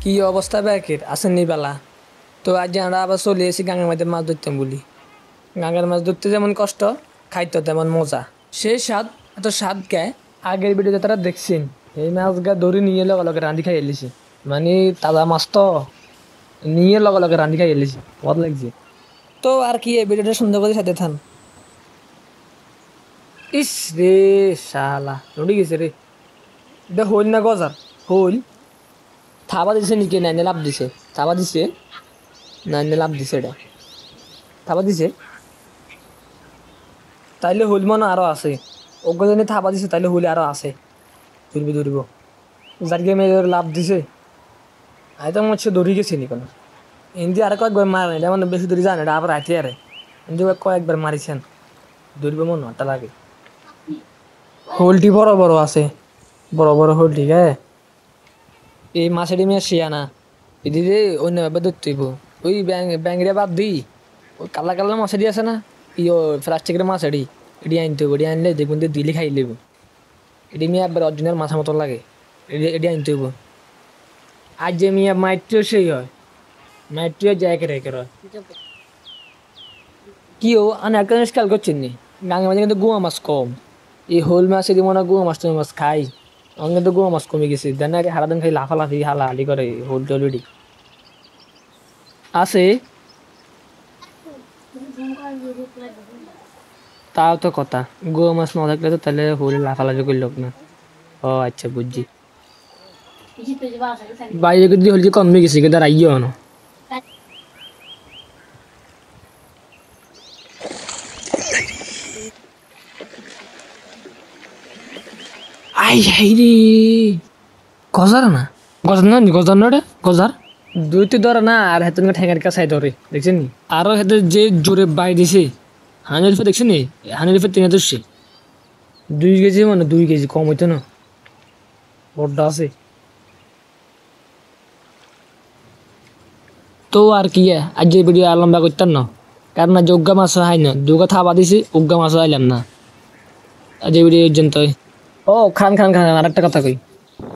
কি অবস্থা ব্যাকের আসেননি বেলা। তো আজ আমরা আবার চলে এসেছি গাঙের মধ্যে মাছ ধরতাম বলি। গাঙের মাছ ধরতে যেমন কষ্ট, খাইতে তেমন মজা। সেই স্বাদ, এত স্বাদ গায়ে আগের ভিডিওতে তারা দেখছেন। এই মাছ গা ধরে নিয়ে লগে লগে রাঁধি খাই এলিছি, মানে তাজা মাছ তো নিয়ে লগে লগে রাঁধি খাই এলিছি, মজা লাগছে। তো আর কি, এই ভিডিওটা সুন্দর করে সাথে থান। ইস রে শালা নড়ি গেছে রে, এটা হইল না গজার হইল। থাবা দিছে নিকে নাইনে লাভ দিছে, থাবা দিছে নাইনে লাভ দিছে, এটা থাবা দিছে তাইলে হইল মনে আরো আছে। অজ্ঞজনে থাবা দিছে তাইলে হইলে আরো আছে, ধরবি ধরব। যার গেমে লাভ দিছে আই তো মনে হচ্ছে দৌড়ি গেছে নি কোনো। হিন্দি আর কয়েকবার মারেন, এটা মানে বেশি দূরে যান, এটা আবার হাঁটি আরে হিন্দি কয়েকবার মারিছেন, ধরবে মনে হটা লাগে। হোলটি বড় বড় আছে, বড় বড় হোলটি হ্যাঁ। এই মাছের মেয়ে শিয়ানা এদিকে অন্যভাবে ধরতে হইব। ওই ব্যাংরে বাদ দিই, ওই কালা কালা মাছারি আছে না, প্লাস্টিকের মাছারি, এটি আনতে হইব। এটি আনলে দেখুন দিলে খাই লিব। এটি মেয়ে একবার অরিজিনাল মাছের মতো লাগে, এটি আনতে হইব। আর যে মেয়ে মাইট্রিও সেই হয়, মাইট্রিও যায় রেখে হয়। কি ও আমি একটা জিনিস খেয়াল করছেন নি, গাঙের মাঝে কিন্তু গুয়া মাছ কম। এই হোল মাছ এদি মনে গুয়া মাছ মাছ খাই, আমার কিন্তু গুয়া মাছ কমে গেছে। দেন আগে হারাদিন খাই লাফালাফি হালাহালি করে হোল অলরেডি আছে। তাও তো কথা, গুয়া মাছ না থাকলে তো তাহলে হোল লাফালাফি করল না। ও আচ্ছা বুঝছি, বাইরে যদি হোল কমে গেছে কিন্তু আইও না। আই হাই রে, গজার না গজার না গজার না রে গজার দুইতে ধরে না। আর হেতন ঠেঙের কাছে ধরে দেখছেন নি, আরো হেতে যে জোরে বাই দিছে হানির ফে দেখছেন নি, হানির ফে 3 ধরছে 2 কেজি, মানে 2 কেজি কম হইতো না, বড্ডা আছে। তো আর কি আজ যে ভিডিও আর লম্বা করতাম না, কারণ না যোগ্যা মাছ হয় না, দুগা থাবা দিছি উগ্গা মাছ আইলাম না আজ এই ভিডিও পর্যন্ত। ও খান খান খান, আর একটা কথা কই,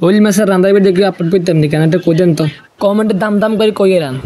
হোল মাছের রান্ধাই দেখি আপলোড করতাম নি, কেন একটা কই দেন তো, কমেন্টে দাম দাম করে কইয়ে রান।